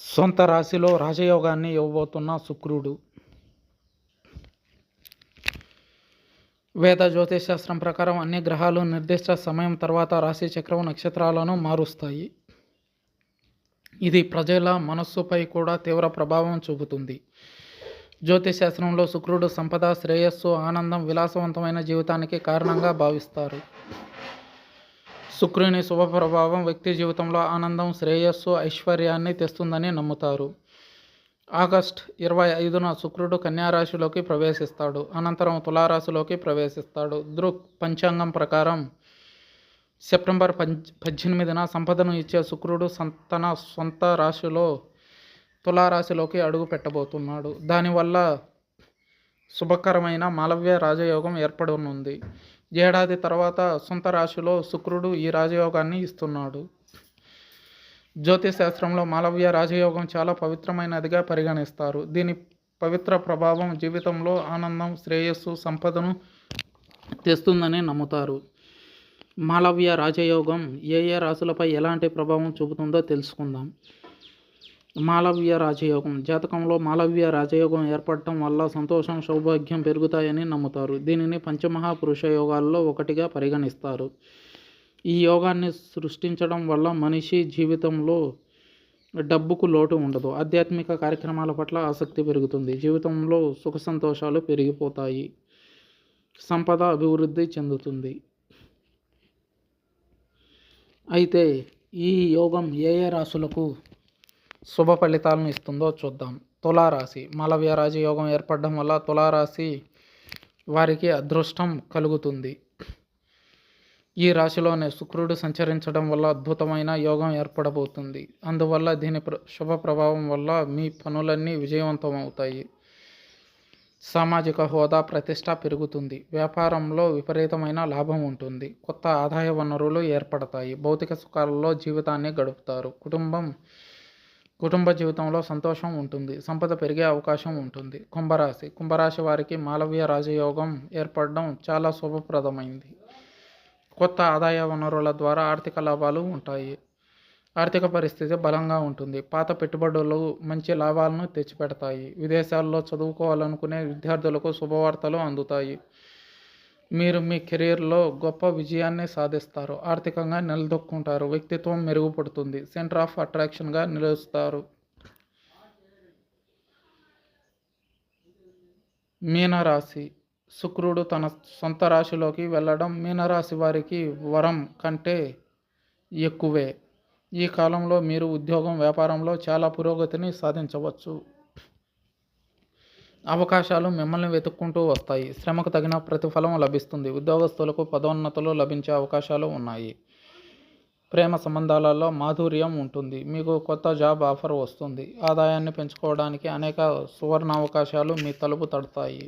సొంత రాశిలో రాజయోగాన్ని ఇవ్వబోతున్న శుక్రుడు. వేద జ్యోతిషశాస్త్రం ప్రకారం అన్ని గ్రహాలు నిర్దిష్ట సమయం తర్వాత రాశి చక్రం నక్షత్రాలను మారుస్తాయి. ఇది ప్రజల మనస్సుపై కూడా తీవ్ర ప్రభావం చూపుతుంది. జ్యోతిషశాస్త్రంలో శుక్రుడు సంపద, శ్రేయస్సు, ఆనందం, విలాసవంతమైన జీవితానికి కారణంగా భావిస్తారు. శుక్రుని శుభ ప్రభావం వ్యక్తి జీవితంలో ఆనందం, శ్రేయస్సు, ఐశ్వర్యాన్ని తెస్తుందని నమ్ముతారు. ఆగస్టు 25న శుక్రుడు కన్యారాశిలోకి ప్రవేశిస్తాడు. అనంతరం తులారాశిలోకి ప్రవేశిస్తాడు. దృక్ పంచాంగం ప్రకారం సెప్టెంబర్ 18న సంపదను ఇచ్చే శుక్రుడు తన సొంత రాశిలో తులారాశిలోకి అడుగు పెట్టబోతున్నాడు. దానివల్ల శుభకరమైన మాలవ్య రాజయోగం ఏర్పడనుంది. ఏడాది తర్వాత సొంత రాశిలో శుక్రుడు ఈ రాజయోగాన్ని ఇస్తున్నాడు. జ్యోతిషశాస్త్రంలో మాలవ్య రాజయోగం చాలా పవిత్రమైనదిగా పరిగణిస్తారు. దీని పవిత్ర ప్రభావం జీవితంలో ఆనందం, శ్రేయస్సు, సంపదను తెస్తుందని నమ్ముతారు. మాలవ్య రాజయోగం ఏ రాశులపై ఎలాంటి ప్రభావం చూపుతుందో తెలుసుకుందాం. మాలవ్య రాజయోగం. జాతకంలో మాలవ్య రాజయోగం ఏర్పడటం వల్ల సంతోషం, సౌభాగ్యం పెరుగుతాయని నమ్ముతారు. దీనిని పంచమహాపురుష యోగాల్లో ఒకటిగా పరిగణిస్తారు. ఈ యోగాన్ని సృష్టించడం వల్ల మనిషి జీవితంలో డబ్బుకు లోటు ఉండదు. ఆధ్యాత్మిక కార్యక్రమాల పట్ల ఆసక్తి పెరుగుతుంది. జీవితంలో సుఖ సంతోషాలు పెరిగిపోతాయి. సంపద అభివృద్ధి చెందుతుంది. అయితే ఈ యోగం ఏ రాశులకు శుభ ఫలితాలను ఇస్తుందో చూద్దాం. తులారాశి. మాలవ్య రాజయోగం ఏర్పడడం వల్ల తులారాశి వారికి అదృష్టం కలుగుతుంది. ఈ రాశిలోనే శుక్రుడు సంచరించడం వల్ల అద్భుతమైన యోగం ఏర్పడబోతుంది. అందువల్ల దీని శుభ ప్రభావం వల్ల మీ పనులన్నీ విజయవంతమవుతాయి. సామాజిక హోదా, ప్రతిష్ట పెరుగుతుంది. వ్యాపారంలో విపరీతమైన లాభం ఉంటుంది. కొత్త ఆదాయ వనరులు ఏర్పడతాయి. భౌతిక సుఖాలలో జీవితాన్ని గడుపుతారు. కుటుంబ జీవితంలో సంతోషం ఉంటుంది. సంపద పెరిగే అవకాశం ఉంటుంది. కుంభరాశి. కుంభరాశి వారికి మాలవ్య రాజయోగం ఏర్పడడం చాలా శుభప్రదమైంది. కొత్త ఆదాయ వనరుల ద్వారా ఆర్థిక లాభాలు ఉంటాయి. ఆర్థిక పరిస్థితి బలంగా ఉంటుంది. పాత పెట్టుబడులు మంచి లాభాలను తెచ్చిపెడతాయి. విదేశాల్లో చదువుకోవాలనుకునే విద్యార్థులకు శుభవార్తలు అందుతాయి. మీరు మీ కెరీర్లో గొప్ప విజయాన్ని సాధిస్తారు. ఆర్థికంగా నిలదొక్కుంటారు. వ్యక్తిత్వం మెరుగుపడుతుంది. సెంటర్ ఆఫ్ అట్రాక్షన్గా నిలుస్తారు. మీనరాశి. శుక్రుడు తన సొంత రాశిలోకి వెళ్ళడం మీనరాశి వారికి వరం కంటే ఎక్కువే. ఈ కాలంలో మీరు ఉద్యోగం, వ్యాపారంలో చాలా పురోగతిని సాధించవచ్చు. అవకాశాలు మిమ్మల్ని వెతుక్కుంటూ వస్తాయి. శ్రమకు తగిన ప్రతిఫలం లభిస్తుంది. ఉద్యోగస్తులకు పదోన్నతులు లభించే అవకాశాలు ఉన్నాయి. ప్రేమ సంబంధాలలో మాధుర్యం ఉంటుంది. మీకు కొత్త జాబ్ ఆఫర్ వస్తుంది. ఆదాయాన్ని పెంచుకోవడానికి అనేక సువర్ణ అవకాశాలు మీ తలుపు తడతాయి.